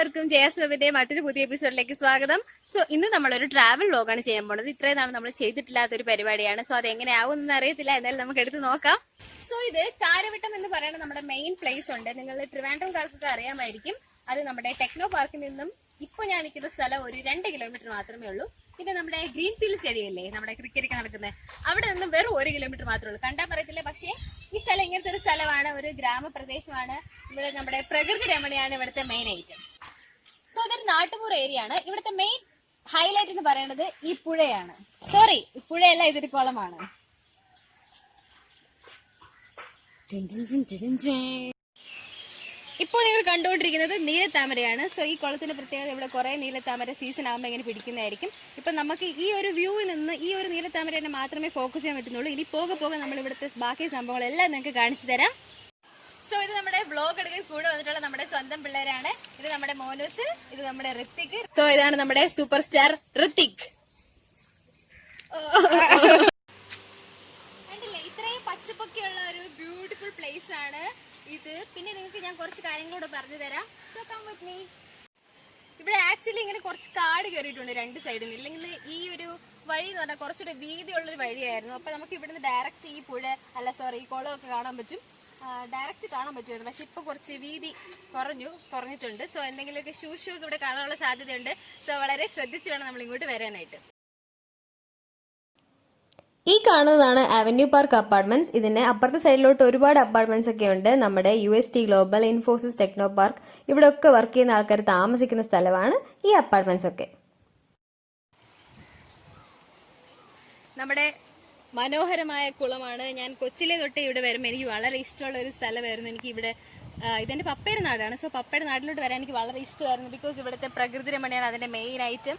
എല്ലാവർക്കും ജയസവിന്റെ മറ്റൊരു പുതിയ എപ്പിസോഡിലേക്ക് സ്വാഗതം. സോ ഇന്ന് നമ്മളൊരു ട്രാവൽ വ്ലോഗാണ് ചെയ്യാൻ പോണത്. ഇത്രയും നാൾ നമ്മൾ ചെയ്തിട്ടില്ലാത്തൊരു പരിപാടിയാണ്. സോ അത് എങ്ങനെയാവുമെന്ന് അറിയത്തില്ല, എന്തായാലും നമുക്ക് എടുത്ത് നോക്കാം. സോ ഇത് കാര്യവട്ടം എന്ന് പറയുന്ന നമ്മുടെ മെയിൻ പ്ലേസ് ഉണ്ട്. നിങ്ങൾ ട്രിവാൻഡ്രംകാർക്കൊക്കെ അറിയാമായിരിക്കും. അത് നമ്മുടെ ടെക്നോ പാർക്കിൽ നിന്നും ഇപ്പൊ ഞാൻ നിൽക്കുന്ന സ്ഥലം ഒരു 2 കിലോമീറ്റർ മാത്രമേ ഉള്ളൂ. പിന്നെ നമ്മുടെ ഗ്രീൻ ഫീൽഡ് സ്റ്റേഡിയം നമ്മുടെ ക്രിക്കറ്റ് നടക്കുന്നത്, അവിടെ നിന്നും വെറും 1 കിലോമീറ്റർ മാത്രമേ ഉള്ളൂ. കണ്ടാൽ പറയത്തില്ല, പക്ഷേ ഈ സ്ഥലം ഇങ്ങനത്തെ ഒരു സ്ഥലമാണ്, ഒരു ഗ്രാമപ്രദേശമാണ്. ഇവിടെ നമ്മുടെ പ്രകൃതി രമണിയാണ് ഇവിടുത്തെ മെയിൻ ഐറ്റം. സോ ഇതൊരു നാട്ടുപുറ ഏരിയ ആണ്. ഇവിടുത്തെ മെയിൻ ഹൈലൈറ്റ് എന്ന് പറയുന്നത് ഈ പുഴയാണ്. സോറി, പുഴയല്ല, ഇതൊരു കുളമാണ്. ഇപ്പോൾ നിങ്ങൾ കണ്ടുകൊണ്ടിരിക്കുന്നത് നീലത്താമരയാണ്. സോ ഈ കുളത്തിന്റെ പ്രത്യേകത, ഇവിടെ കുറെ നീലത്താമര സീസൺ ആകുമ്പോൾ ഇങ്ങനെ പിടിക്കുന്നതായിരിക്കും. ഇപ്പൊ നമുക്ക് ഈ ഒരു വ്യൂവിൽ നിന്ന് ഈ ഒരു നീലത്താമരനെ മാത്രമേ ഫോക്കസ് ചെയ്യാൻ പറ്റുന്നുള്ളൂ. ഇനി പോകെ പോകെ നമ്മൾ ഇവിടുത്തെ ബാക്കി സംഭവങ്ങളെല്ലാം നിങ്ങൾക്ക് കാണിച്ചു തരാം. സോ ഇത് നമ്മുടെ വ്ലോഗ് എടുക്കാൻ കൂടെ വന്നിട്ടുള്ള നമ്മുടെ സ്വന്തം പിള്ളേരാണ്. ഇത് നമ്മുടെ മോനൂസ്, ഇത് നമ്മുടെ ഋത്തിക്. സോ ഇതാണ് നമ്മുടെ സൂപ്പർ സ്റ്റാർ ഋത്തിക്. കണ്ടില്ലേ, ഇത്രയും പച്ചപ്പൊക്കെയുള്ള ഒരു ബ്യൂട്ടിഫുൾ പ്ലേസ് ആണ് ഇത്. പിന്നെ നിങ്ങൾക്ക് ഞാൻ കുറച്ച് കാര്യങ്ങളോട് പറഞ്ഞു തരാം. So come with me. ഇവിടെ ആക്ച്വലി ഇങ്ങനെ കുറച്ച് കാട് കയറിയിട്ടുണ്ട് 2 സൈഡിൽ. ഇല്ലെങ്കിൽ ഈ ഒരു വഴി എന്ന് പറഞ്ഞാൽ കുറച്ചുകൂടെ വീതിയുള്ളൊരു വഴിയായിരുന്നു. അപ്പൊ നമുക്ക് ഇവിടുന്ന് ഡയറക്റ്റ് ഈ പുഴ ഈ കുളമൊക്കെ കാണാൻ പറ്റും, ഡയറക്റ്റ് കാണാൻ പറ്റുമായിരുന്നു. പക്ഷെ ഇപ്പൊ കുറച്ച് വീതി കുറഞ്ഞിട്ടുണ്ട്. സോ എന്തെങ്കിലുമൊക്കെ ഷൂ ഇവിടെ കാണാനുള്ള സാധ്യതയുണ്ട്. സോ വളരെ ശ്രദ്ധിച്ച് വേണം നമ്മൾ ഇങ്ങോട്ട് വരാനായിട്ട്. ഈ കാണുന്നതാണ് അവന്യൂ പാർക്ക് അപ്പാർട്ട്മെന്റ്സ്. ഇതിന് അപ്പുറത്തെ സൈഡിലോട്ട് ഒരുപാട് അപ്പാർട്ട്മെന്റ്സ് ഒക്കെ ഉണ്ട്. നമ്മുടെ UST global, Infosys, techno park, ഇവിടെ ഒക്കെ വർക്ക് ചെയ്യുന്ന ആൾക്കാർ താമസിക്കുന്ന സ്ഥലമാണ് ഈ അപ്പാർട്ട്മെന്റ്സ് ഒക്കെ. നമ്മുടെ മനോഹരമായ കുളമാണ്. ഞാൻ കൊച്ചിലെ തൊട്ടേ ഇവിടെ വരുമ്പോൾ എനിക്ക് വളരെ ഇഷ്ടമുള്ള ഒരു സ്ഥലമായിരുന്നു. എനിക്ക് ഇവിടെ ഇതെന്റെ പപ്പയുടെ നാടാണ്. സോ പപ്പയുടെ നാട്ടിലോട്ട് വരാൻ എനിക്ക് വളരെ ഇഷ്ടമായിരുന്നു. ബിക്കോസ് ഇവിടുത്തെ പ്രകൃതി രമണിയാണ് അതിന്റെ മെയിൻ ഐറ്റം.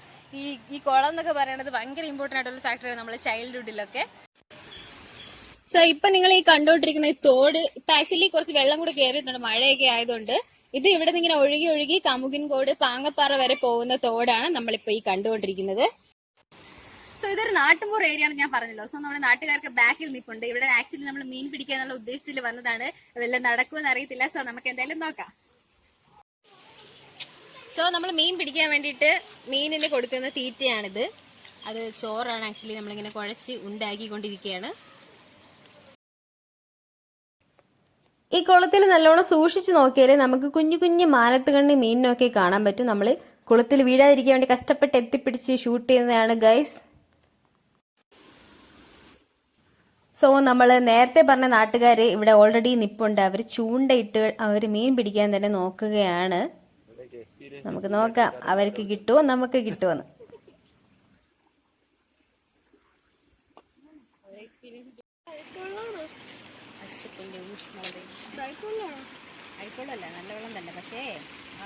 ഈ കുളം എന്നൊക്കെ പറയുന്നത് ഭയങ്കര ഇമ്പോർട്ടന്റ് ആയിട്ടുള്ള ഫാക്ടറാണ് നമ്മുടെ ചൈൽഡ്ഹുഡിലൊക്കെ. സോ ഇപ്പൊ നിങ്ങൾ ഈ കണ്ടോണ്ടിരിക്കുന്ന ഈ തോട് ഇപ്പൊ ആക്ച്വലി കുറച്ച് വെള്ളം കൂടെ കയറിയിട്ടുണ്ട്, മഴയൊക്കെ ആയതുകൊണ്ട്. ഇത് ഇവിടെ നിന്ന് ഇങ്ങനെ ഒഴുകി ഒഴുകി കമുകിൻകോട്, പാങ്ങപ്പാറ വരെ പോകുന്ന തോടാണ് നമ്മളിപ്പോ ഈ കണ്ടുകൊണ്ടിരിക്കുന്നത്. സോ ഇതൊരു നാട്ടുമ്പൂർ ഏരിയ ആണ്, ഞാൻ പറഞ്ഞല്ലോ. സോ നമ്മുടെ നാട്ടുകാർക്ക് ബാക്കിൽ നിൽപ്പുണ്ട്. ഇവിടെ ആക്ച്വലി നമ്മൾ മീൻ പിടിക്കാന്നുള്ള ഉദ്ദേശത്തിൽ വന്നതാണ്. വല്ലതും നടക്കുമെന്ന് അറിയത്തില്ല. സോ നമുക്ക് എന്തായാലും നോക്കാം. സോ നമ്മൾ മീൻ പിടിക്കാൻ വേണ്ടിയിട്ട് മീനിന് കൊടുക്കുന്ന തീറ്റയാണിത്. അത് ചോറാണ്. ആക്ച്വലി നമ്മളിങ്ങനെ കുഴച്ച് ഉണ്ടാക്കിക്കൊണ്ടിരിക്കുകയാണ്. ഈ കുളത്തിൽ നല്ലോണം സൂക്ഷിച്ച് നോക്കിയാലേ നമുക്ക് കുഞ്ഞു കുഞ്ഞു മാനത്ത് കണ്ണി മീനിനൊക്കെ കാണാൻ പറ്റും. നമ്മൾ കുളത്തിൽ വീഴാതിരിക്കാൻ വേണ്ടി കഷ്ടപ്പെട്ട് എത്തിപ്പിടിച്ച് ഷൂട്ട് ചെയ്യുന്നതാണ് ഗൈസ്. സോ നമ്മൾ നേരത്തെ പറഞ്ഞ നാട്ടുകാർ ഇവിടെ ഓൾറെഡി നിപ്പുണ്ട്. അവർ ചൂണ്ടയിട്ട് അവർ മീൻ പിടിക്കാൻ തന്നെ നോക്കുകയാണ്. നമുക്ക് നോക്കാം അവർക്ക് കിട്ടുമോ നമുക്ക് കിട്ടുമെന്ന്. അഴിക്കോളല്ല, നല്ല വെള്ളം തന്നെ, പക്ഷേ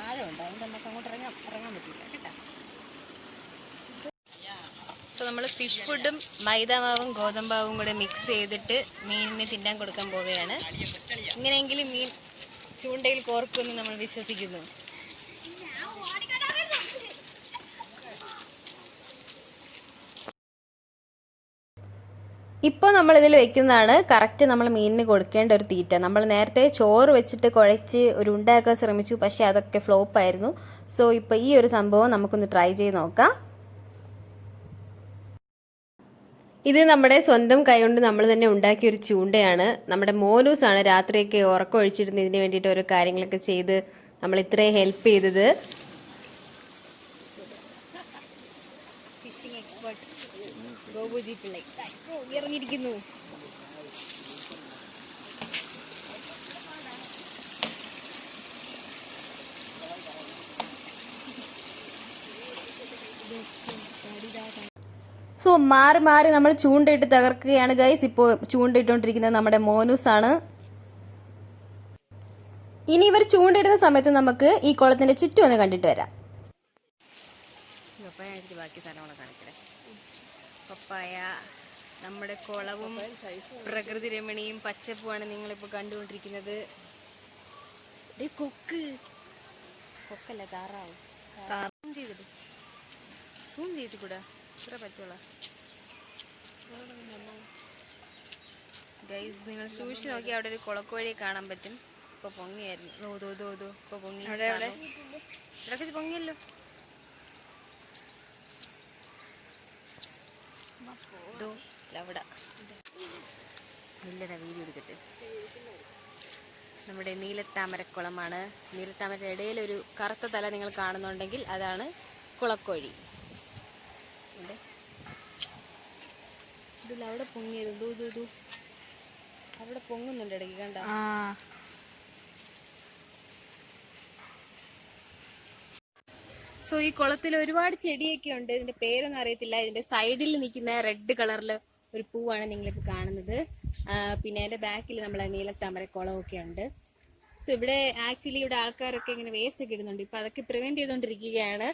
ആഴമുണ്ട്. അതുകൊണ്ട് നമുക്ക് അങ്ങോട്ട് ഇറങ്ങാൻ പറ്റില്ല കേട്ടോ. സോ നമ്മൾ ഫിഷ് ഫുഡും മൈദാമാവും ഗോതമ്പാവും കൂടെ മിക്സ് ചെയ്തിട്ട് മീനിന് തിന്നാൻ കൊടുക്കാൻ പോവുകയാണ്. ഇങ്ങനെയെങ്കിലും മീൻ ചൂണ്ടയിൽ കോർക്കുമെന്ന് നമ്മൾ വിശ്വസിക്കുന്നു. ഇപ്പോൾ നമ്മൾ ഇതിൽ വെക്കുന്നതാണ് കറക്റ്റ് നമ്മൾ മീനിന് കൊടുക്കേണ്ട ഒരു തീറ്റ. നമ്മൾ നേരത്തെ ചോറ് വെച്ചിട്ട് കുഴച്ച് ഒരു ഉണ്ടാക്കാൻ ശ്രമിച്ചു, പക്ഷേ അതൊക്കെ ഫ്ലോപ്പ് ആയിരുന്നു. സോ ഇപ്പോൾ ഈ ഒരു സംഭവം നമുക്കൊന്ന് ട്രൈ ചെയ്ത് നോക്കാം. ഇത് നമ്മുടെ സ്വന്തം കൈകൊണ്ട് നമ്മൾ തന്നെ ഉണ്ടാക്കിയ ഒരു ചൂണ്ടയാണ്. നമ്മുടെ മോനൂസാണ് രാത്രിയൊക്കെ ഉറക്കം ഒഴിച്ചിരുന്ന് ഇതിന് വേണ്ടിയിട്ട് ഓരോ കാര്യങ്ങളൊക്കെ ചെയ്ത് നമ്മൾ ഇത്രയും ഹെൽപ്പ് ചെയ്തത്. ഫിഷിംഗ് എക്സ്പെർട്ട് ഗോപു ജി പിള്ളൈ ഇറങ്ങിയിരിക്കുന്നു. സോ മാറി മാറി നമ്മൾ ചൂണ്ടയിട്ട് തകർക്കുകയാണ് ഗൈസ്. ഇപ്പോൾ ചൂണ്ടയിട്ടുകൊണ്ടിരിക്കുന്നത് നമ്മുടെ മോനൂസാണ്. ഇനി ഇവർ ചൂണ്ടയിടുന്ന സമയത്ത് നമുക്ക് ഈ കുളത്തിന്റെ ചുറ്റും ഒന്ന് കണ്ടിട്ട് വരാം. ബാക്കി സാധനങ്ങളെ കാണിക്കണേ. പപ്പായ, നമ്മുടെ കുളവും പ്രകൃതി രമണിയും പച്ചപ്പുമാണ് നിങ്ങളിപ്പോൾ കണ്ടുകൊണ്ടിരിക്കുന്നത്. കൊക്കല്ല, താറാവ്. സൂം ചെയ്തിട്ട് ഇത്ര പറ്റുള്ള ഗൈസ്. നിങ്ങൾ സൂക്ഷിച്ച് നോക്കി അവിടെ ഒരു കുളക്കോഴിയെ കാണാൻ പറ്റും. ഇപ്പൊ പൊങ്ങിയായിരുന്നു. ഇപ്പൊ പൊങ്ങി. ഇതൊക്കെ പൊങ്ങിയല്ലോ. അവിടെ ഇല്ലടാ, വീഡിയോ എടുക്കട്ടെ. നമ്മുടെ നീലത്താമരക്കുളമാണ്. നീലത്താമരയുടെ ഇടയിലൊരു കറുത്ത തല നിങ്ങൾ കാണുന്നുണ്ടെങ്കിൽ അതാണ് കുളക്കോഴി. ഇതിൽ അവിടെ പൊങ്ങിയത് അവിടെ പൊങ്ങുന്നുണ്ട് ഇടയ്ക്ക്, കണ്ട. സോ ഈ കുളത്തിൽ ഒരുപാട് ചെടിയൊക്കെ ഉണ്ട്. ഇതിന്റെ പേരൊന്നും അറിയത്തില്ല. ഇതിന്റെ സൈഡിൽ നിൽക്കുന്ന റെഡ് കളറില് ഒരു പൂവാണ് നിങ്ങളിപ്പോ കാണുന്നത്. പിന്നെ അതിന്റെ ബാക്കിൽ നമ്മളെ നീലത്താമര കുളമൊക്കെ ഉണ്ട്. സോ ഇവിടെ ആക്ച്വലി ഇവിടെ ആൾക്കാരൊക്കെ ഇങ്ങനെ വേസ്റ്റ് ഒക്കെ ഇടുന്നുണ്ട്. ഇപ്പൊ അതൊക്കെ പ്രിവെന്റ് ചെയ്തുകൊണ്ടിരിക്കുകയാണ്.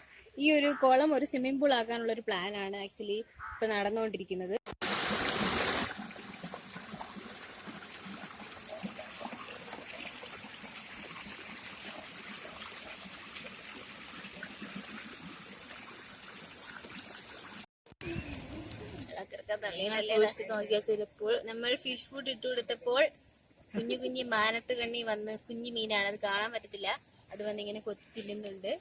ഈ ഒരു കുളം ഒരു സ്വിമ്മിംഗ് പൂൾ ആക്കാനുള്ള ഒരു പ്ലാനാണ് ആക്ച്വലി ഇപ്പൊ നടന്നുകൊണ്ടിരിക്കുന്നത്. ചിലപ്പോൾ നമ്മൾ ഫിഷ് ഫുഡ് ഇട്ട് കൊടുത്തപ്പോൾ കുഞ്ഞു കുഞ്ഞു മാനത്ത് കണ്ണി വന്ന്, കുഞ്ഞു മീനാണ്, അത് കാണാൻ പറ്റത്തില്ല, അത് വന്ന് ഇങ്ങനെ കൊത്തി തിന്നുന്നുണ്ട്.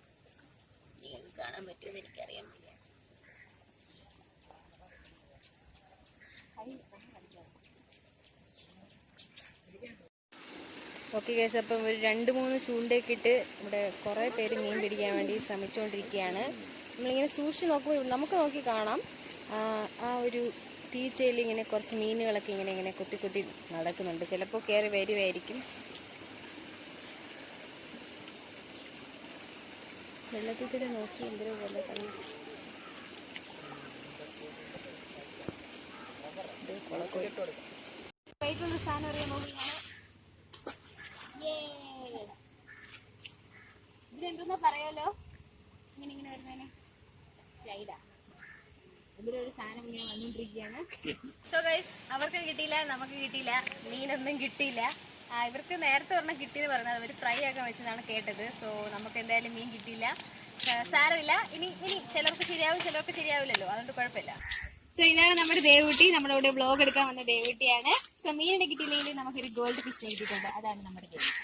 നിങ്ങൾക്ക് കാണാൻ പറ്റുമെന്ന് എനിക്കറിയാൻ വയ്യ. ഓക്കെ ഗൈസ്, അപ്പം ഒരു 2-3 ചൂണ്ടയൊക്കെ ഇട്ട് ഇവിടെ കുറെ പേര് മീൻ പിടിക്കാൻ വേണ്ടി ശ്രമിച്ചുകൊണ്ടിരിക്കുകയാണ്. നമ്മളിങ്ങനെ സൂക്ഷിച്ച് നോക്കുമ്പോൾ നമുക്ക് നോക്കി കാണാം ആ ഒരു തീറ്റയിൽ ഇങ്ങനെ കുറച്ച് മീനുകളൊക്കെ ഇങ്ങനെ കുത്തി കുത്തി നടക്കുന്നുണ്ട്. ചിലപ്പോൾ കയറി വരുമായിരിക്കും. വെള്ളത്തിൽ തന്നെ നോക്കി എന്തോ പോലെ തന്നെ സാധനം അറിയാൻ നോക്കിയാണ്. ഇതിലെന്തോന്നാ പറയാലോ ഇങ്ങനെ വരുന്നതിന് ചൈഡ. ഇതിലൊരു സാധനം ഇങ്ങനെ വന്നോണ്ടിരിക്കുകയാണ്. സോ ഗൈസ്, അവർക്ക് കിട്ടിയില്ല, നമുക്ക് കിട്ടിയില്ല, മീനൊന്നും കിട്ടിയില്ല. ഇവർക്ക് നേരത്തെ ഒരെണ്ണം കിട്ടിയെന്ന് പറഞ്ഞത് അവർ ഫ്രൈ ആക്കാൻ വെച്ചതാണ് കേട്ടത്. സോ നമുക്ക് എന്തായാലും മീൻ കിട്ടിയില്ല. സാരമില്ല, ഇനി ചിലർക്ക് ശരിയാവും, ചിലർക്ക് ശരിയാവില്ലല്ലോ, അതുകൊണ്ട് കുഴപ്പമില്ല. സോ ഇതാണ് നമ്മുടെ ദേവൂട്ടി, നമ്മുടെ ഇവിടെ വ്ലോഗ് എടുക്കാൻ വന്ന ദേവൂട്ടിയാണ്. സോ മീനിനെ കിട്ടിയില്ലെങ്കിൽ നമുക്കൊരു ഗോൾഡ് ഫിഷിനെ കിട്ടിയിട്ടുണ്ട്, അതാണ് നമ്മുടെ ദേവൂട്ടി.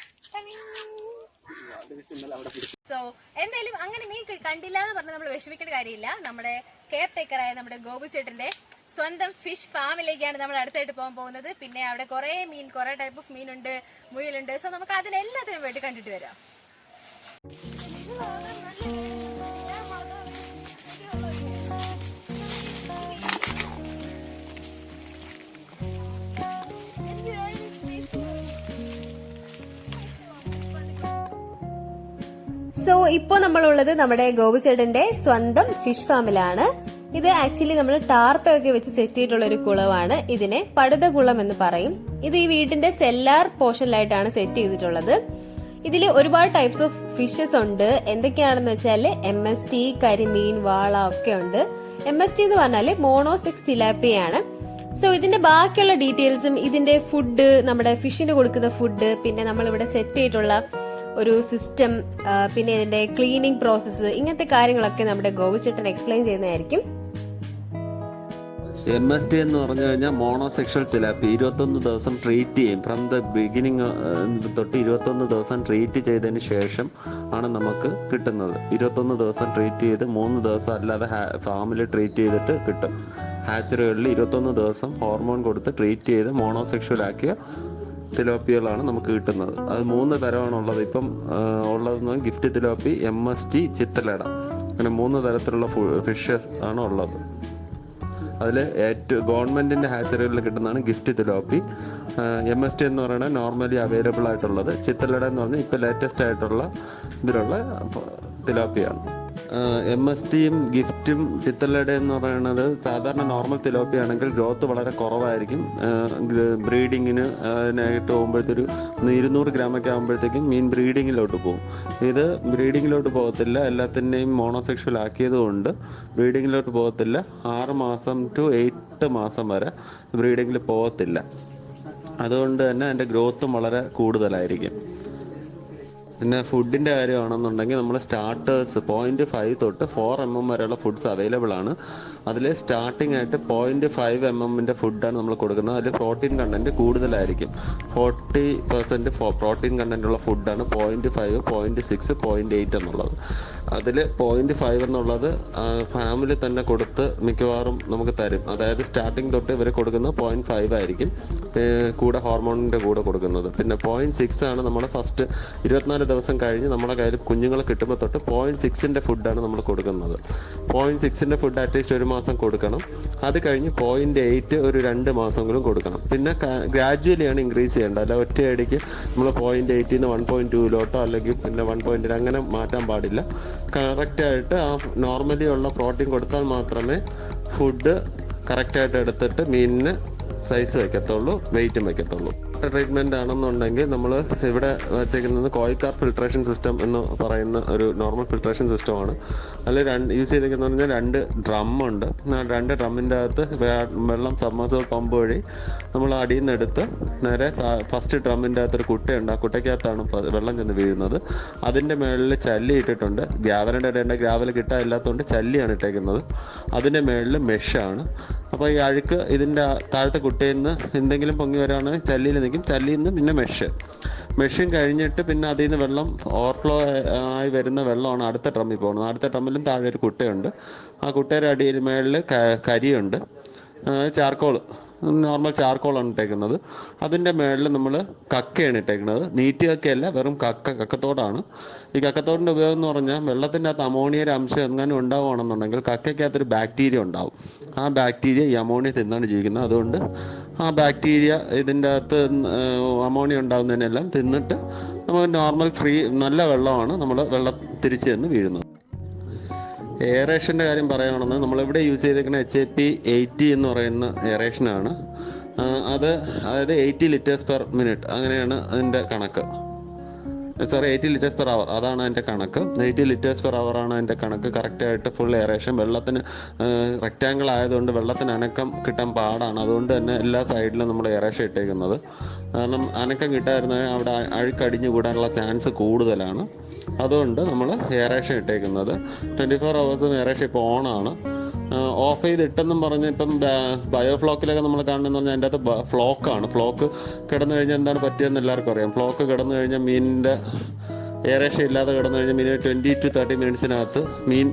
സോ എന്തായാലും അങ്ങനെ മീൻ കണ്ടില്ല എന്ന് പറഞ്ഞ് നമ്മൾ വിഷമിക്കേണ്ട കാര്യമില്ല. നമ്മുടെ കെയർ ടേക്കറായ നമ്മുടെ ഗോപു ചേട്ടന്റെ സ്വന്തം ഫിഷ് ഫാമിലേക്കാണ് നമ്മൾ അടുത്തായിട്ട് പോകാൻ പോകുന്നത്. പിന്നെ അവിടെ കുറെ ടൈപ്പ് ഓഫ് മീനുണ്ട്, മുയലുണ്ട്. സോ നമുക്ക് അതിനെല്ലാത്തിനും വേണ്ടി കണ്ടിട്ട് വരാം. സോ ഇപ്പോൾ നമ്മളുള്ളത് നമ്മുടെ ഗോപു ചേട്ടന്റെ സ്വന്തം ഫിഷ് ഫാമിലാണ്. ഇത് ആക്ച്വലി നമ്മൾ ടാർപ്പൊക്കെ വെച്ച് സെറ്റ് ചെയ്തിട്ടുള്ള ഒരു കുളമാണ്. ഇതിനെ പടുതകുളം എന്ന് പറയും. ഇത് ഈ വീടിന്റെ സെല്ലാർ പോർഷനിലായിട്ടാണ് സെറ്റ് ചെയ്തിട്ടുള്ളത്. ഇതിൽ ഒരുപാട് ടൈപ്സ് ഓഫ് ഫിഷസ് ഉണ്ട്. എന്തൊക്കെയാണെന്ന് വെച്ചാൽ MST, കരിമീൻ, വാള ഒക്കെ ഉണ്ട്. MST എന്ന് പറഞ്ഞാൽ മോണോസെക്സ് തിലാപ്പിയാണ്. സോ ഇതിന്റെ ബാക്കിയുള്ള ഡീറ്റെയിൽസും ഇതിന്റെ ഫുഡ്, നമ്മുടെ ഫിഷിന് കൊടുക്കുന്ന ഫുഡ്, പിന്നെ നമ്മളിവിടെ സെറ്റ് ചെയ്തിട്ടുള്ള ഒരു സിസ്റ്റം, പിന്നെ ഇതിന്റെ ക്ലീനിങ് പ്രോസസ്സ്, ഇങ്ങനത്തെ കാര്യങ്ങളൊക്കെ നമ്മുടെ ഗോപു ചേട്ടൻ എക്സ്പ്ലെയിൻ ചെയ്യുന്നതായിരിക്കും. MST എന്ന് പറഞ്ഞു കഴിഞ്ഞാൽ മോണോസെക്ഷൽ തിലാപ്പി. 21 ദിവസം ട്രീറ്റ് ചെയ്യും. ഫ്രം ദ ബിഗിനിങ് തൊട്ട് 21 ദിവസം ട്രീറ്റ് ചെയ്തതിന് ശേഷം ആണ് നമുക്ക് കിട്ടുന്നത്. 21 ദിവസം ട്രീറ്റ് ചെയ്ത് 3 ദിവസം അല്ലാതെ ഫാമിൽ ട്രീറ്റ് ചെയ്തിട്ട് കിട്ടും. ഹാച്ചറികളിൽ 21 ദിവസം ഹോർമോൺ കൊടുത്ത് ട്രീറ്റ് ചെയ്ത് മോണോസെക്ഷൽ ആക്കിയ തിലോപ്പികളാണ് നമുക്ക് കിട്ടുന്നത്. അത് 3 തരമാണുള്ളത്. ഇപ്പം ഉള്ളതെന്ന് ഗിഫ്റ്റ് തിലോപ്പി, MST, ചിത്തലട, അങ്ങനെ 3 തരത്തിലുള്ള ഫിഷസ് ആണ് ഉള്ളത്. അതിൽ ഗവൺമെൻറ്റിൻ്റെ ഹാച്ചറികളിൽ കിട്ടുന്നതാണ് ഗിഫ്റ്റ് തിലോപ്പി. MST എന്ന് പറയുന്നത് നോർമലി അവൈലബിൾ ആയിട്ടുള്ളത്. ചിത്തലട എന്ന് പറഞ്ഞാൽ ഇപ്പോൾ ലേറ്റസ്റ്റ് ആയിട്ടുള്ള ഇതിലുള്ള തിലോപ്പിയാണ്. MSTയും ഗിഫ്റ്റും ചിത്തലട എന്ന് പറയുന്നത് സാധാരണ നോർമൽ തിലോപ്പി ആണെങ്കിൽ ഗ്രോത്ത് വളരെ കുറവായിരിക്കും. ബ്രീഡിങ്ങിന് അതിനായിട്ട് പോകുമ്പോഴത്തേക്ക് 200 ഗ്രാമൊക്കെ ആകുമ്പോഴത്തേക്കും മീൻ ബ്രീഡിങ്ങിലോട്ട് പോകും. ഇത് ബ്രീഡിങ്ങിലോട്ട് പോകത്തില്ല. എല്ലാത്തിൻ്റെയും മോണോസെക്ഷൽ ആക്കിയത് കൊണ്ട് ബ്രീഡിങ്ങിലോട്ട് പോകത്തില്ല. 6 മാസം to 8 മാസം വരെ ബ്രീഡിങ്ങിൽ പോകത്തില്ല. അതുകൊണ്ട് തന്നെ അതിൻ്റെ ഗ്രോത്തും വളരെ കൂടുതലായിരിക്കും. പിന്നെ ഫുഡിൻ്റെ കാര്യമാണെന്നുണ്ടെങ്കിൽ നമ്മൾ സ്റ്റാർട്ടേഴ്സ് 0.5 തൊട്ട് 4 mm വരെയുള്ള ഫുഡ്സ് അവൈലബിൾ ആണ്. അതിൽ സ്റ്റാർട്ടിംഗ് ആയിട്ട് 0.5 mm ഫുഡാണ് നമ്മൾ കൊടുക്കുന്നത്. അതിൽ പ്രോട്ടീൻ കണ്ടൻറ്റ് കൂടുതലായിരിക്കും. 40% പ്രോട്ടീൻ കണ്ടൻറ്റുള്ള ഫുഡാണ് 0.5, 0.6, 0.8 എന്നുള്ളത്. അതിൽ 0.5 എന്നുള്ളത് ഫാമിലി തന്നെ കൊടുത്ത് മിക്കവാറും നമുക്ക് തരും. അതായത് സ്റ്റാർട്ടിങ് തൊട്ട് ഇവർ കൊടുക്കുന്ന 0.5 ആയിരിക്കും, കൂടെ ഹോർമോണിൻ്റെ കൂടെ കൊടുക്കുന്നത്. പിന്നെ 0.6 ആണ് നമ്മൾ ഫസ്റ്റ് 24 ദിവസം കഴിഞ്ഞ് നമ്മുടെ കയ്യിൽ കുഞ്ഞുങ്ങളെ കിട്ടുമ്പോൾ തൊട്ട് 0.6ൻ്റെ ഫുഡാണ് നമ്മൾ കൊടുക്കുന്നത്. 0.6ൻ്റെ ഫുഡ് അറ്റ്ലീസ്റ്റ് 1 മാസം കൊടുക്കണം. അത് കഴിഞ്ഞ് 0.8 ഒരു 2 മാസമെങ്കിലും കൊടുക്കണം. പിന്നെ ഗ്രാജുവലിയാണ് ഇൻക്രീസ് ചെയ്യേണ്ടത്. അല്ല ഒറ്റയടിക്ക് നമ്മൾ 0.8 നിന്ന് 1.2 അല്ലെങ്കിൽ പിന്നെ 1.2 അങ്ങനെ മാറ്റാൻ പാടില്ല. കറക്റ്റായിട്ട് ആ നോർമലി ഉള്ള പ്രോട്ടീൻ കൊടുത്താൽ മാത്രമേ ഫുഡ് കറക്റ്റായിട്ട് എടുത്തിട്ട് മീനിന് സൈസ് വയ്ക്കത്തുള്ളൂ, വെയിറ്റും വയ്ക്കത്തുള്ളൂ. ട്രീറ്റ്മെൻറ്റ് ആണെന്നുണ്ടെങ്കിൽ നമ്മൾ ഇവിടെ വച്ചേക്കുന്നത് കോയിക്കാർ ഫിൽട്രേഷൻ സിസ്റ്റം എന്ന് പറയുന്ന ഒരു നോർമൽ ഫിൽട്രേഷൻ സിസ്റ്റമാണ്. അതിൽ യൂസ് ചെയ്തിരിക്കുന്നത് പറഞ്ഞാൽ 2 ഡ്രമ്മുണ്ട്. 2 ഡ്രമ്മിൻ്റെ അകത്ത് വെള്ളം സബ്മേഴ്സിബിൾ പമ്പ് വഴി നമ്മൾ അടിയിൽ നിന്ന് എടുത്ത് നേരെ ഫസ്റ്റ് ഡ്രമ്മിൻ്റെ അകത്തൊരു കുട്ടയുണ്ട്. ആ കുട്ടയ്ക്കകത്താണ് വെള്ളം ചെന്ന് വീഴുന്നത്. അതിൻ്റെ മുകളിൽ ചല്ലി ഇട്ടിട്ടുണ്ട്. ഗ്രാവലിൻ്റെ ഇടേണ്ട ഗ്രാവൽ കിട്ടാനില്ലാത്തതുകൊണ്ട് ചല്ലിയാണ് ഇട്ടേക്കുന്നത്. അതിൻ്റെ മുകളിൽ മെഷാണ്. അപ്പോൾ ഈ അഴുക്ക് ഇതിൻ്റെ താഴത്തെ കുട്ടയിൽ നിന്ന് എന്തെങ്കിലും പൊങ്ങി വരാണെങ്കിൽ ചല്ലിയിൽ നിൽക്കും. ചല്ലിയിൽ നിന്ന് പിന്നെ മെഷീൻ കഴിഞ്ഞിട്ട് പിന്നെ അതിൽ നിന്ന് വെള്ളം ഓവർഫ്ലോ ആയി വരുന്ന വെള്ളമാണ് അടുത്ത ഡ്രമ്മിൽ പോകുന്നത്. അടുത്ത ഡ്രമ്മിലും താഴെ ഒരു കുട്ടയുണ്ട്. ആ കുട്ടയുടെ അടിയിൽ മേളിൽ കരിയുണ്ട്, ചാർക്കോൾ, നോർമൽ ചാർക്കോളാണ് ഇട്ടേക്കുന്നത്. അതിൻ്റെ മുകളിൽ നമ്മൾ കക്കയാണ് ഇട്ടേക്കുന്നത്. നീറ്റ് കക്കയല്ല, വെറും കക്കത്തോടാണ്. ഈ കക്കത്തോടിൻ്റെ ഉപയോഗം എന്ന് പറഞ്ഞാൽ വെള്ളത്തിൻ്റെ അകത്ത് അമോണിയയുടെ അംശം എങ്ങനെ ഉണ്ടാവുകയാണെന്നുണ്ടെങ്കിൽ കക്കയ്ക്കകത്തൊരു ബാക്ടീരിയ ഉണ്ടാവും. ആ ബാക്ടീരിയ ഈ അമോണിയ തിന്നാണ് ജീവിക്കുന്നത്. അതുകൊണ്ട് ആ ബാക്ടീരിയ ഇതിൻ്റെ അകത്ത് അമോണിയ ഉണ്ടാകുന്നതിനെല്ലാം തിന്നിട്ട് നമുക്ക് നോർമൽ നല്ല വെള്ളമാണ് നമ്മൾ വെള്ളം തിരിച്ചു ചെന്ന് വീഴുന്നത്. എയറേഷൻ്റെ കാര്യം പറയുകയാണെന്ന് നമ്മളിവിടെ യൂസ് ചെയ്തിരിക്കുന്ന HAP 80 എന്ന് പറയുന്ന എയറേഷനാണ്. അതായത് 80 ലിറ്റേഴ്സ് പെർ മിനിറ്റ്, അങ്ങനെയാണ് അതിൻ്റെ കണക്ക്. 80 ലിറ്റേഴ്സ് പെർ അവർ, അതാണ് അതിൻ്റെ കണക്ക്. 80 ലിറ്റേഴ്സ് പെർ അവർ ആണ് അതിൻ്റെ കണക്ക്. കറക്റ്റായിട്ട് ഫുൾ എയറേഷൻ. വെള്ളത്തിന് റെക്റ്റാങ്കിൾ ആയതുകൊണ്ട് വെള്ളത്തിന് അനക്കം കിട്ടാൻ പാടാണ്. അതുകൊണ്ട് തന്നെ എല്ലാ സൈഡിലും നമ്മൾ എയറേഷൻ ഇട്ടേക്കുന്നത്. കാരണം അനക്കം കിട്ടാതിരുന്നാൽ അവിടെ അഴുക്കടിഞ്ഞു കൂടാനുള്ള ചാൻസ് കൂടുതലാണ്. അതുകൊണ്ട് നമ്മൾ എയറേഷൻ ഇട്ടേക്കുന്നത്. 24 hours എയറേഷൻ ഇപ്പോൾ ഓണാണ്. ഓഫ് ചെയ്തിട്ടെന്നും പറഞ്ഞ് ഇപ്പം ബയോഫ്ലോക്കിലൊക്കെ നമ്മൾ കാണുന്നതെന്ന് പറഞ്ഞാൽ അതിൻ്റെ അകത്ത് ഫ്ലോക്ക് കിടന്നു കഴിഞ്ഞാൽ എന്താണ് പറ്റിയതെന്ന് എല്ലാവർക്കും അറിയാം. ഫ്ലോക്ക് കിടന്നു കഴിഞ്ഞാൽ മീനിൻ്റെ എയറേഷൻ ഇല്ലാതെ കിടന്നു കഴിഞ്ഞാൽ മീനിന് 20 to 30 മിനിറ്റ്സിനകത്ത് മീൻ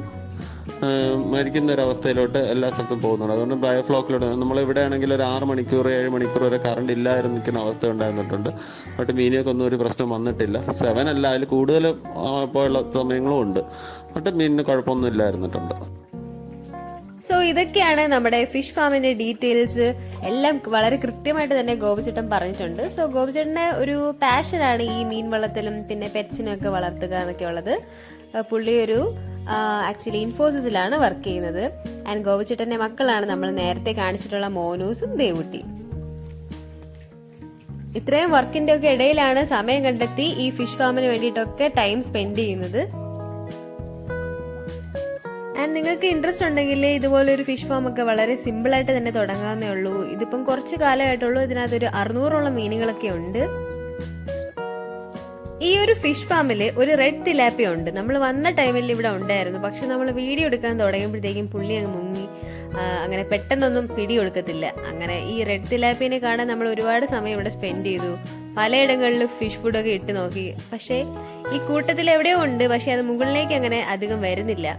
മരിക്കുന്ന ഒരവസ്ഥയിലോട്ട് എല്ലാ സ്ഥലത്തും പോകുന്നുണ്ട്. അതുകൊണ്ട് ബയോഫ്ലോക്കിലോട്ട് നമ്മളിവിടെ ആണെങ്കിൽ ഒരു 6 മണിക്കൂർ 7 മണിക്കൂർ വരെ കറണ്ട് ഇല്ലാതിരുന്ന് നിൽക്കുന്ന അവസ്ഥ ഉണ്ടായിരുന്നിട്ടുണ്ട്. ബട്ട് മീനുകൾക്കൊന്നും ഒരു പ്രശ്നം വന്നിട്ടില്ല. 7 അല്ല, അതിൽ കൂടുതൽ പോയുള്ള സമയങ്ങളും ഉണ്ട്. ബട്ട് മീനിന് കുഴപ്പമൊന്നും ഇല്ലായിരുന്നിട്ടുണ്ട്. സോ ഇതൊക്കെയാണ് നമ്മുടെ ഫിഷ് ഫാമിന്റെ ഡീറ്റെയിൽസ്. എല്ലാം വളരെ കൃത്യമായിട്ട് തന്നെ ഗോപുചേട്ടൻ പറഞ്ഞിട്ടുണ്ട്. സോ ഗോപുചേട്ടന്റെ ഒരു പാഷനാണ് ഈ മീൻ വളർത്തലും പിന്നെ പെറ്റ്സിനും ഒക്കെ വളർത്തുക എന്നൊക്കെ ഉള്ളത്. പുള്ളി ഒരു ആക്ച്വലി ഇൻഫോസിസിലാണ് വർക്ക് ചെയ്യുന്നത്. ആൻഡ് ഗോപുചേട്ടന്റെ മക്കളാണ് നമ്മൾ നേരത്തെ കാണിച്ചിട്ടുള്ള മോനൂസും ദേവൂട്ടിയും. ഇത്രയും വർക്കിന്റെ ഒക്കെ ഇടയിലാണ് സമയം കണ്ടെത്തി ഈ ഫിഷ് ഫാമിന് വേണ്ടിയിട്ടൊക്കെ ടൈം സ്പെൻഡ് ചെയ്യുന്നത്. ആൻഡ് നിങ്ങൾക്ക് ഇൻട്രസ്റ്റ് ഉണ്ടെങ്കിൽ ഇതുപോലെ ഒരു ഫിഷ് ഫാം ഒക്കെ വളരെ സിമ്പിൾ ആയിട്ട് തന്നെ തുടങ്ങാവുന്നേ ഉള്ളൂ. ഇതിപ്പം കുറച്ച് കാലമായിട്ടുള്ളൂ. ഇതിനകത്തൊരു 600ഓളം മീനുകളൊക്കെ ഉണ്ട്. ഈ ഒരു ഫിഷ് ഫാമില് ഒരു റെഡ് തിലാപ്പിയ ഉണ്ട്. നമ്മൾ വന്ന ടൈമിൽ ഇവിടെ ഉണ്ടായിരുന്നു. പക്ഷെ നമ്മൾ വീഡിയോ എടുക്കാൻ തുടങ്ങിയപ്പോഴത്തേക്കും പുള്ളി അങ്ങ് മുങ്ങി. അങ്ങനെ പെട്ടെന്നൊന്നും പിടികൊടുക്കത്തില്ല. അങ്ങനെ ഈ റെഡ് തിലാപ്പിയനെ കാണാൻ നമ്മൾ ഒരുപാട് സമയം ഇവിടെ സ്പെൻഡ് ചെയ്തു. പലയിടങ്ങളിലും ഫിഷ് ഫുഡൊക്കെ ഇട്ട് നോക്കി. പക്ഷേ ഈ കൂട്ടത്തിൽ എവിടെയോ ഉണ്ട്, പക്ഷെ അത് മുകളിലേക്ക് അങ്ങനെ അധികം വരുന്നില്ല.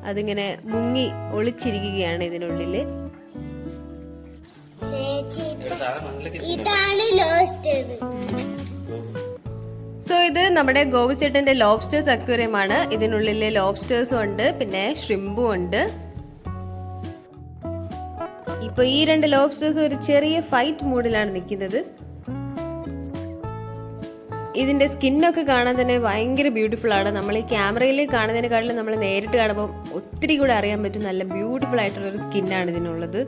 അതിങ്ങനെ മുങ്ങി ഒളിച്ചിരിക്കുകയാണ് ഇതിനുള്ളില്. സോ ഇത് നമ്മുടെ ഗോപുചേട്ടന്റെ ലോബ്സ്റ്റേഴ്സ് അക്വേറിയം ആണ്. ഇതിനുള്ളില് ലോബ്സ്റ്റേഴ്സും ഉണ്ട്, പിന്നെ ഷ്രിമ്പും ഉണ്ട്. ഇപ്പൊ ഈ 2 ലോബ്സ്റ്റേഴ്സ് ഒരു ചെറിയ ഫൈറ്റ് മൂഡിലാണ് നിൽക്കുന്നത്. ഇതിന്റെ സ്കിന്നൊക്കെ കാണാൻ തന്നെ ഭയങ്കര ബ്യൂട്ടിഫുൾ ആണ്. നമ്മൾ ഈ ക്യാമറയിൽ കാണുന്നതിനെക്കാട്ടിലും നമ്മൾ നേരിട്ട് കാണുമ്പോൾ ഒത്തിരി കൂടെ അറിയാൻ പറ്റും. നല്ല ബ്യൂട്ടിഫുൾ ആയിട്ടുള്ള ഒരു സ്കിന്നാണ് ഇതിനുള്ളത്.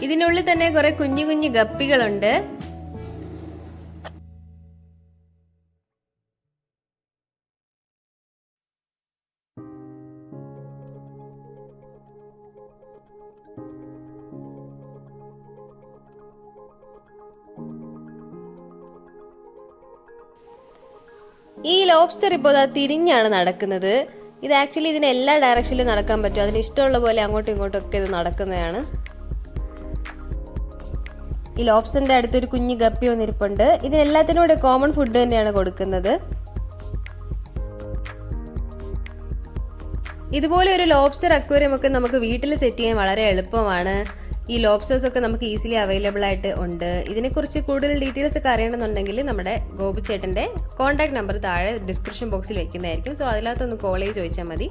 ഇതിനുള്ളിൽ തന്നെ കുറെ കുഞ്ഞു കുഞ്ഞു ഗപ്പികളുണ്ട്. ഈ ലോബ്സ്റ്റർ ഇപ്പോൾ തിരിഞ്ഞാണ് നടക്കുന്നത്. ഇത് ആക്ച്വലി ഇതിന് എല്ലാ ഡയറക്ഷനിലും നടക്കാൻ പറ്റും. അതിന് ഇഷ്ടമുള്ള പോലെ അങ്ങോട്ടും ഇങ്ങോട്ടും ഒക്കെ ഇത് നടക്കുന്നതാണ്. ഈ ലോബ്സ്റ്ററിന്റെ അടുത്തൊരു കുഞ്ഞു ഗപ്പി വന്നിരിപ്പുണ്ട്. ഇതിനെല്ലാത്തിനും കൂടെ കോമൺ ഫുഡ് തന്നെയാണ് കൊടുക്കുന്നത്. ഇതുപോലെ ഒരു ലോബ്സ്റ്റർ അക്വേറിയം ഒക്കെ നമുക്ക് വീട്ടിൽ സെറ്റ് ചെയ്യാൻ വളരെ എളുപ്പമാണ്. ഈ ലോബ്സ്റ്റേഴ്സ് ഒക്കെ നമുക്ക് ഈസിലി അവൈലബിൾ ആയിട്ട് ഉണ്ട്. ഇതിനെക്കുറിച്ച് കൂടുതൽ ഡീറ്റെയിൽസ് ഒക്കെ അറിയണമെന്നുണ്ടെങ്കിൽ നമ്മുടെ ഗോപു ചേട്ടന്റെ കോൺടാക്ട് നമ്പർ താഴെ ഡിസ്ക്രിപ്ഷൻ ബോക്സിൽ വെക്കുന്നതായിരിക്കും. സോ അതിനകത്തൊന്ന് കോൾ ചെയ്ത് ചോദിച്ചാൽ മതി.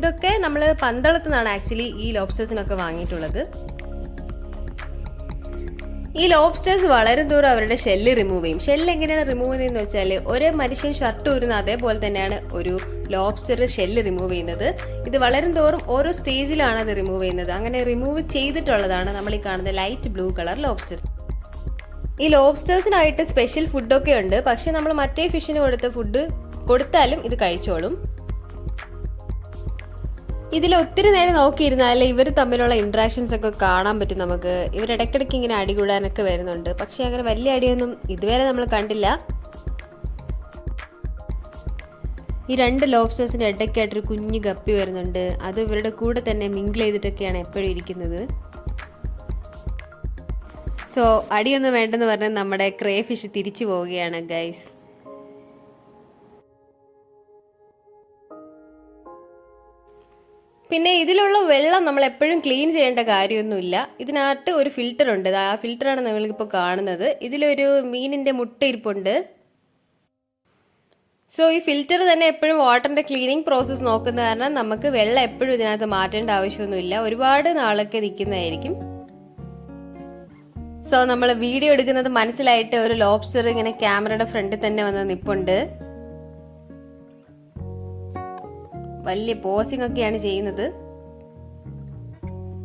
ഇതൊക്കെ നമ്മൾ പന്തളത്തു നിന്നാണ് ആക്ച്വലി ഈ ലോബ്സ്റ്റേഴ്സിനൊക്കെ വാങ്ങിയിട്ടുള്ളത്. ഈ ലോബ്സ്റ്റേഴ്സ് വളരും തോറും അവരുടെ ഷെല്ല് റിമൂവ് ചെയ്യും. ഷെല്ല് എങ്ങനെയാണ് റിമൂവ് ചെയ്യുന്നതെന്ന് വെച്ചാൽ ഒരേ മനുഷ്യൻ ഷർട്ട് ഊരുന്ന അതേപോലെ തന്നെയാണ് ഒരു ലോബ്സ്റ്റർ ഷെല്ല് റിമൂവ് ചെയ്യുന്നത്. ഇത് വളരും തോറും ഓരോ സ്റ്റേജിലാണ് അത് റിമൂവ് ചെയ്യുന്നത്. അങ്ങനെ റിമൂവ് ചെയ്തിട്ടുള്ളതാണ് നമ്മൾ ഈ കാണുന്ന ലൈറ്റ് ബ്ലൂ കളർ ലോബ്സ്റ്റർ. ഈ ലോബ്സ്റ്റേഴ്സിനായിട്ട് സ്പെഷ്യൽ ഫുഡൊക്കെ ഉണ്ട്. പക്ഷെ നമ്മൾ മറ്റേ ഫിഷിന് കൊടുത്ത ഫുഡ് കൊടുത്താലും ഇത് കഴിച്ചോളും. ഇതിൽ ഒത്തിരി നേരം നോക്കിയിരുന്നാൽ ഇവർ തമ്മിലുള്ള ഇന്ററാക്ഷൻസ് ഒക്കെ കാണാൻ പറ്റും നമുക്ക്. ഇവർ ഇടയ്ക്കിടയ്ക്ക് ഇങ്ങനെ അടികൂടാനൊക്കെ വരുന്നുണ്ട്. പക്ഷെ അങ്ങനെ വലിയ അടിയൊന്നും ഇതുവരെ നമ്മൾ കണ്ടില്ല. ഈ 2 ലോബ്സ്റ്റേഴ്സിന്റെ ഇടയ്ക്കായിട്ടൊരു കുഞ്ഞു ഗപ്പി വരുന്നുണ്ട്. അത് ഇവരുടെ കൂടെ തന്നെ മിങ്കിൾ ചെയ്തിട്ടൊക്കെയാണ് എപ്പോഴും ഇരിക്കുന്നത്. സോ അടിയൊന്നും വേണ്ടെന്ന് പറഞ്ഞാൽ നമ്മുടെ ക്രേ ഫിഷ് തിരിച്ചു പോവുകയാണ് ഗൈസ്. പിന്നെ ഇതിലുള്ള വെള്ളം നമ്മൾ എപ്പോഴും ക്ലീൻ ചെയ്യേണ്ട കാര്യമൊന്നുമില്ല. ഇതിനകത്ത് ഒരു ഫിൽറ്റർ ഉണ്ട്. ആ ഫിൽറ്ററാണ് നമ്മളിപ്പോൾ കാണുന്നത്. ഇതിലൊരു മീനിന്റെ മുട്ട ഇരിപ്പുണ്ട്. സോ ഈ ഫിൽറ്റർ തന്നെ എപ്പോഴും വാട്ടറിന്റെ ക്ലീനിങ് പ്രോസസ്സ് നോക്കുന്ന കാരണം നമുക്ക് വെള്ളം എപ്പോഴും ഇതിനകത്ത് മാറ്റേണ്ട ആവശ്യമൊന്നുമില്ല. ഒരുപാട് നാളൊക്കെ നിൽക്കുന്നതായിരിക്കും. സോ നമ്മൾ വീഡിയോ എടുക്കുന്നത് മനസ്സിലായിട്ട് ഒരു ലോബ്സ്റ്റർ ഇങ്ങനെ ക്യാമറയുടെ ഫ്രണ്ടിൽ തന്നെ വന്ന് നിപ്പുണ്ട്. വലിയ പോസിംഗ് ഒക്കെയാണ് ചെയ്യുന്നത്.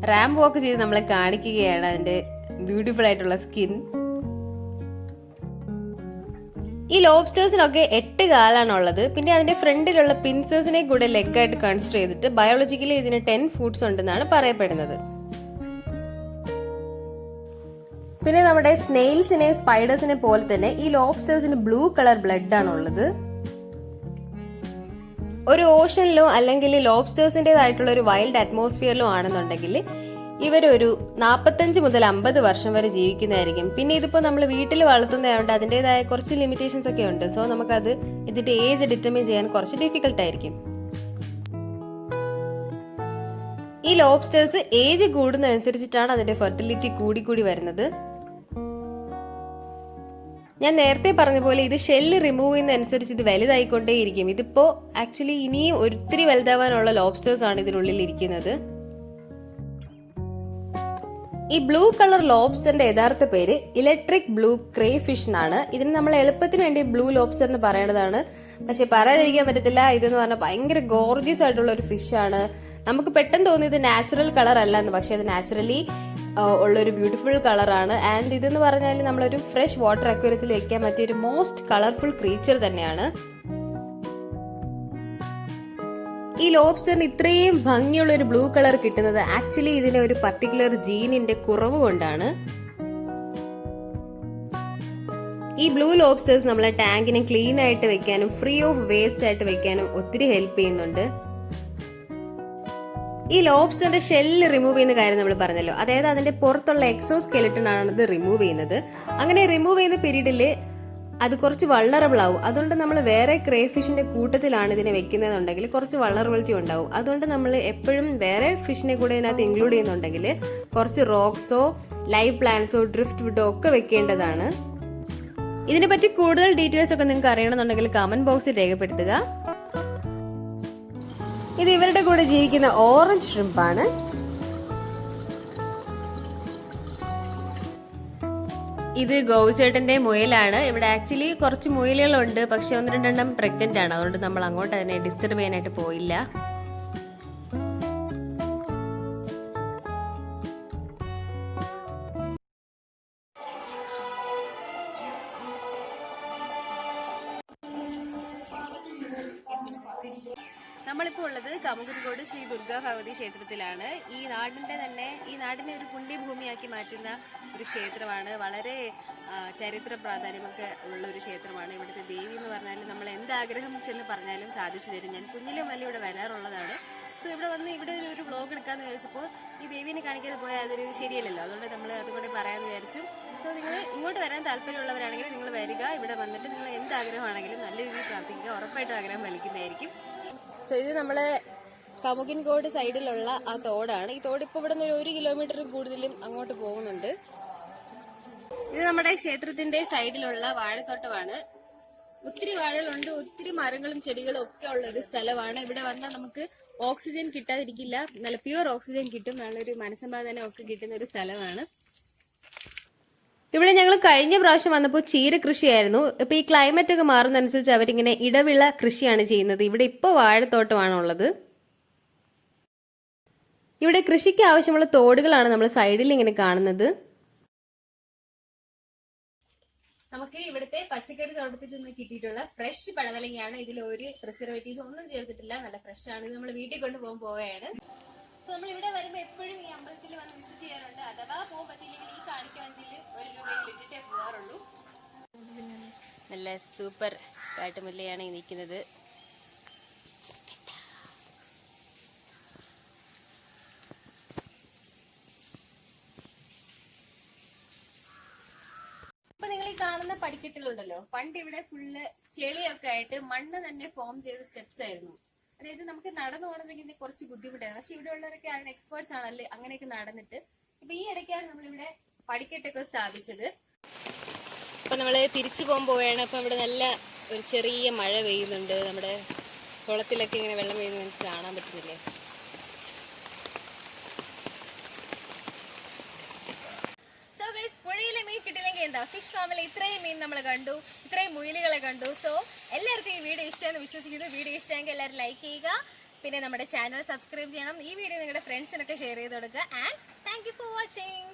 റാമ്പ് വാക്ക് ചെയ്ത് നമ്മളെ കാണിക്കുകയാണ് അതിന്റെ ബ്യൂട്ടിഫുൾ ആയിട്ടുള്ള സ്കിൻ. ഈ ലോബ്സ്റ്റേഴ്സിനൊക്കെ 8 കാലാണുള്ളത്. പിന്നെ അതിന്റെ ഫ്രണ്ടിലുള്ള പിൻസേഴ്സിനെ കൂടെ ലെഗായിട്ട് കൺസിഡർ ചെയ്തിട്ട് ബയോളജിക്കലി ഇതിന് 10 ഫൂട്ട്സ് ഉണ്ടെന്നാണ് പറയപ്പെടുന്നത്. പിന്നെ നമ്മുടെ സ്നെയിൽസിനെ സ്പൈഡേഴ്സിനെ പോലെ തന്നെ ഈ ലോബ്സ്റ്റേഴ്സിന് ബ്ലൂ കളർ ബ്ലഡ് ആണുള്ളത്. ഒരു ഓഷനിലോ അല്ലെങ്കിൽ ലോബ്സ്റ്റേഴ്സിൻ്റെതായിട്ടുള്ള ഒരു വൈൽഡ് അറ്റ്മോസ്ഫിയറിലോ ആണെന്നുണ്ടെങ്കിൽ ഇവരൊരു 45 മുതൽ 50 വർഷം വരെ ജീവിക്കുന്നതായിരിക്കും. പിന്നെ ഇതിപ്പോൾ നമ്മൾ വീട്ടിൽ വളർത്തുന്നതായതുകൊണ്ട് അതിൻ്റെതായ കുറച്ച് ലിമിറ്റേഷൻസ് ഒക്കെ ഉണ്ട്. സോ നമുക്കത് ഇതിന്റെ ഏജ് ഡിറ്റർമിൻ ചെയ്യാൻ കുറച്ച് ഡിഫിക്കൽട്ട് ആയിരിക്കും. ഈ ലോബ്സ്റ്റേഴ്സ് ഏജ് കൂടുന്നതനുസരിച്ചിട്ടാണ് അതിന്റെ ഫെർട്ടിലിറ്റി കൂടി വരുന്നത്. ഞാൻ നേരത്തെ പറഞ്ഞ പോലെ ഇത് ഷെല്ല് റിമൂവ് ചെയ്യുന്നതനുസരിച്ച് ഇത് വലുതായിക്കൊണ്ടേയിരിക്കും. ഇതിപ്പോ ആക്ച്വലി ഇനിയും ഒത്തിരി വലുതാവാനുള്ള ലോബ്സ്റ്റേഴ്സ് ആണ് ഇതിനുള്ളിൽ ഇരിക്കുന്നത്. ഈ ബ്ലൂ കളർ ലോബ്സ്റ്ററിന്റെ യഥാർത്ഥ പേര് ഇലക്ട്രിക് ബ്ലൂ ക്രേ ഫിഷ് എന്നാണ്. ഇതിന് നമ്മൾ എളുപ്പത്തിന് വേണ്ടി ബ്ലൂ ലോബ്സ്റ്റർ എന്ന് പറയേണ്ടതാണ്. പക്ഷെ പറയാതിരിക്കാൻ പറ്റത്തില്ല. ഇതെന്ന് പറഞ്ഞാൽ ഭയങ്കര ഗോർജിയസ് ആയിട്ടുള്ള ഒരു ഫിഷാണ്. നമുക്ക് പെട്ടെന്ന് തോന്നിയത് നാച്ചുറൽ കളർ അല്ല എന്ന്. പക്ഷെ അത് നാച്ചുറലി ഉള്ളൊരു ബ്യൂട്ടിഫുൾ കളറാണ്. ആൻഡ് ഇതെന്ന് പറഞ്ഞാൽ നമ്മളൊരു ഫ്രഷ് വാട്ടർ അക്വേറിയത്തിൽ വെക്കാൻ പറ്റിയ ഒരു മോസ്റ്റ് കളർഫുൾ ക്രീച്ചർ തന്നെയാണ്. ഈ ലോബ്സ്റ്ററിന് ഇത്രയും ഭംഗിയുള്ള ഒരു ബ്ലൂ കളർ കിട്ടുന്നത് ആക്ച്വലി ഇതിന്റെ ഒരു പർട്ടിക്കുലർ ജീനിന്റെ കുറവ് കൊണ്ടാണ്. ഈ ബ്ലൂ ലോബ്സ്റ്റേഴ്സ് നമ്മളെ ടാങ്കിനെ ക്ലീൻ ആയിട്ട് വെക്കാനും ഫ്രീ ഓഫ് വേസ്റ്റ് ആയിട്ട് വെക്കാനും ഒത്തിരി ഹെൽപ്പ് ചെയ്യുന്നുണ്ട്. ഈ ലോബ്സ്റ്ററിന്റെ ഷെല്ല് റിമൂവ് ചെയ്യുന്ന കാര്യം നമ്മൾ പറഞ്ഞല്ലോ. അതായത് അതിന്റെ പുറത്തുള്ള എക്സോ സ്കെലറ്റൺ ആണ് ഇത് റിമൂവ് ചെയ്യുന്നത്. അങ്ങനെ റിമൂവ് ചെയ്യുന്ന പീരീഡിൽ അത് കുറച്ച് വൾണറബിൾ ആവും. അതുകൊണ്ട് നമ്മൾ വേറെ ക്രേ ഫിഷിന്റെ കൂട്ടത്തിലാണ് ഇതിനെ വെക്കുന്നതെന്നുണ്ടെങ്കിൽ കുറച്ച് വൾണറബിലിറ്റി ഉണ്ടാവും. അതുകൊണ്ട് നമ്മൾ എപ്പോഴും വേറെ ഫിഷിനെ കൂടെ ഇതിനകത്ത് ഇൻക്ലൂഡ് ചെയ്യുന്നുണ്ടെങ്കിൽ കുറച്ച് റോക്സോ ലൈവ് പ്ലാന്റ്സോ ഡ്രിഫ്റ്റ് വുഡോ ഒക്കെ വെക്കേണ്ടതാണ്. ഇതിനെപ്പറ്റി കൂടുതൽ ഡീറ്റെയിൽസ് ഒക്കെ നിങ്ങൾക്ക് അറിയണമെന്നുണ്ടെങ്കിൽ കമന്റ് ബോക്സിൽ രേഖപ്പെടുത്തുക. ഇത് ഇവരുടെ കൂടെ ജീവിക്കുന്ന ഓറഞ്ച് ഷ്രിംപാണ്. ഇത് ഗോവുചേട്ടന്റെ മുയലാണ്. ഇവിടെ ആക്ച്വലി കുറച്ച് മുയലുകളുണ്ട്. പക്ഷെ 1-2 എണ്ണം പ്രഗ്നന്റ് ആണ്. അതുകൊണ്ട് നമ്മൾ അങ്ങോട്ട് അതിനെ ഡിസ്റ്റർബ് ചെയ്യാനായിട്ട് പോയില്ല. നമ്മളിപ്പോൾ ഉള്ളത് കമുകുരിക്കോട് ശ്രീ ദുർഗാ ഭഗവതി ക്ഷേത്രത്തിലാണ്. ഈ നാടിനെ ഒരു പുണ്യഭൂമിയാക്കി മാറ്റുന്ന ഒരു ക്ഷേത്രമാണ്. വളരെ ചരിത്ര പ്രാധാന്യമൊക്കെ ഉള്ള ഒരു ക്ഷേത്രമാണ്. ഇവിടുത്തെ ദേവി എന്ന് പറഞ്ഞാൽ നമ്മൾ എന്താഗ്രഹം ചെന്ന് പറഞ്ഞാലും സാധിച്ചു തരും. ഞാൻ കുഞ്ഞിലും വലിയ ഇവിടെ വരാറുള്ളതാണ്. സോ ഇവിടെ വന്ന് ഇവിടെ ഒരു വ്ളോഗ് എടുക്കാന്ന് വിചാരിച്ചപ്പോൾ ഈ ദേവീനെ കാണിക്കാതെ പോയാൽ അതൊരു ശരിയല്ലല്ലോ, അതുകൊണ്ട് നമ്മൾ അതുകൂടെ പറയാമെന്ന് വിചാരിച്ചു. സോ നിങ്ങൾ ഇങ്ങോട്ട് വരാൻ താല്പര്യമുള്ളവരാണെങ്കിൽ നിങ്ങൾ വരിക, ഇവിടെ വന്നിട്ട് നിങ്ങൾ എന്ത് ആഗ്രഹമാണെങ്കിലും നല്ല രീതിയിൽ പ്രാർത്ഥിക്കുക, ഉറപ്പായിട്ടും ആഗ്രഹം ഫലിക്കുന്നതായിരിക്കും. സോ ഇത് നമ്മളെ കമുകിൻകോട് സൈഡിലുള്ള ആ തോടാണ്. ഈ തോട് ഇപ്പോൾ ഇവിടെ നിന്ന് 1 കിലോമീറ്റർ കൂടുതലും അങ്ങോട്ട് പോകുന്നുണ്ട്. ഇത് നമ്മുടെ ക്ഷേത്രത്തിന്റെ സൈഡിലുള്ള വാഴത്തോട്ടമാണ്. ഒത്തിരി വാഴകളുണ്ട്, ഒത്തിരി മരങ്ങളും ചെടികളും ഒക്കെ ഉള്ള ഒരു സ്ഥലമാണ്. ഇവിടെ വന്നാൽ നമുക്ക് ഓക്സിജൻ കിട്ടാതിരിക്കില്ല, നല്ല പ്യുവർ ഓക്സിജൻ കിട്ടും, നല്ലൊരു മനസ്സമാധാനം ഒക്കെ കിട്ടുന്ന ഒരു സ്ഥലമാണ്. ഇവിടെ ഞങ്ങൾ കഴിഞ്ഞ പ്രാവശ്യം വന്നപ്പോൾ ചീര കൃഷിയായിരുന്നു. ഇപ്പൊ ഈ ക്ലൈമറ്റ് ഒക്കെ മാറുന്നതനുസരിച്ച് അവരിങ്ങനെ ഇടവിള കൃഷിയാണ് ചെയ്യുന്നത്. ഇവിടെ ഇപ്പോൾ വാഴത്തോട്ടമാണുള്ളത്. ഇവിടെ കൃഷിക്ക് ആവശ്യമുള്ള തോടുകളാണ് നമ്മൾ സൈഡിൽ ഇങ്ങനെ കാണുന്നത്. നമുക്ക് ഇവിടുത്തെ പച്ചക്കറി തോട്ടത്തിൽ നിന്ന് കിട്ടിയിട്ടുള്ള ഫ്രഷ് പടവലങ്ങയാണ്. ഇതിൽ ഒരു പ്രിസർവേറ്റീവ്സ് ഒന്നും ചേർത്തിട്ടില്ല, നല്ല ഫ്രഷ് ആണ്. ഇത് നമ്മൾ വീട്ടിൽ കൊണ്ടുപോകാൻ പോവുകയാണ്. സോ നമ്മൾ ഇവിടെ വരുമ്പോൾ എപ്പോഴും ഈ അമ്പലത്തിൽ വന്ന് വിസിറ്റ് ചെയ്യാറുണ്ട്. അഥവാ പോകാൻ പറ്റിയില്ലെങ്കിൽ ഈ കാണിക്കാഞ്ചിൽ 1 രൂപയിൽ ഇട്ടിട്ടേ പോകാറുള്ളൂ. നല്ല സൂപ്പർ കാട്ടുമുല്ലയാണ് ഈ നിൽക്കുന്നത്. ഇപ്പൊ നിങ്ങൾ ഈ കാണുന്ന പടിക്കെട്ടുകളുണ്ടല്ലോ, പണ്ട് ഇവിടെ ഫുള്ള് ചെളിയൊക്കെ ആയിട്ട് മണ്ണ് തന്നെ ഫോം ചെയ്ത സ്റ്റെപ്സ് ആയിരുന്നു. അതായത് നമുക്ക് നടന്നു പോകണമെങ്കിൽ കുറച്ച് ബുദ്ധിമുട്ടായിരുന്നു. പക്ഷെ ഇവിടെ ഉള്ളവരൊക്കെ അതിന് എക്സ്പേർട്സ് ആണല്ലേ, അങ്ങനെയൊക്കെ നടന്നിട്ട് ഇപ്പൊ ഈ ഇടയ്ക്കാണ് നമ്മളിവിടെ പടിക്കെട്ടൊക്കെ സ്ഥാപിച്ചത്. അപ്പൊ നമ്മള് തിരിച്ചു പോകാൻ പോവുകയാണ്. അപ്പൊ ഇവിടെ നല്ല ഒരു ചെറിയ മഴ പെയ്യുന്നുണ്ട്. നമ്മുടെ കുളത്തിലൊക്കെ ഇങ്ങനെ വെള്ളം പെയ്യുന്നത് നമുക്ക് കാണാൻ പറ്റുന്നില്ലേ. പുഴയിലെ മീൻ കിട്ടില്ലെങ്കിൽ എന്താ, ഫിഷ് ഫാമിൽ ഇത്രയും മീൻ നമ്മൾ കണ്ടു, ഇത്രയും മുയലുകളെ കണ്ടു. സോ എല്ലാവർക്കും ഈ വീഡിയോ ഇഷ്ടമെന്ന് വിശ്വസിക്കുന്നു. വീഡിയോ ഇഷ്ടമെങ്കിൽ എല്ലാവരും ലൈക്ക് ചെയ്യുക, പിന്നെ നമ്മുടെ ചാനൽ സബ്സ്ക്രൈബ് ചെയ്യണം. ഈ വീഡിയോ നിങ്ങളുടെ ഫ്രണ്ട്സിനൊക്കെ ഷെയർ ചെയ്ത് കൊടുക്കുക. And thank you for watching.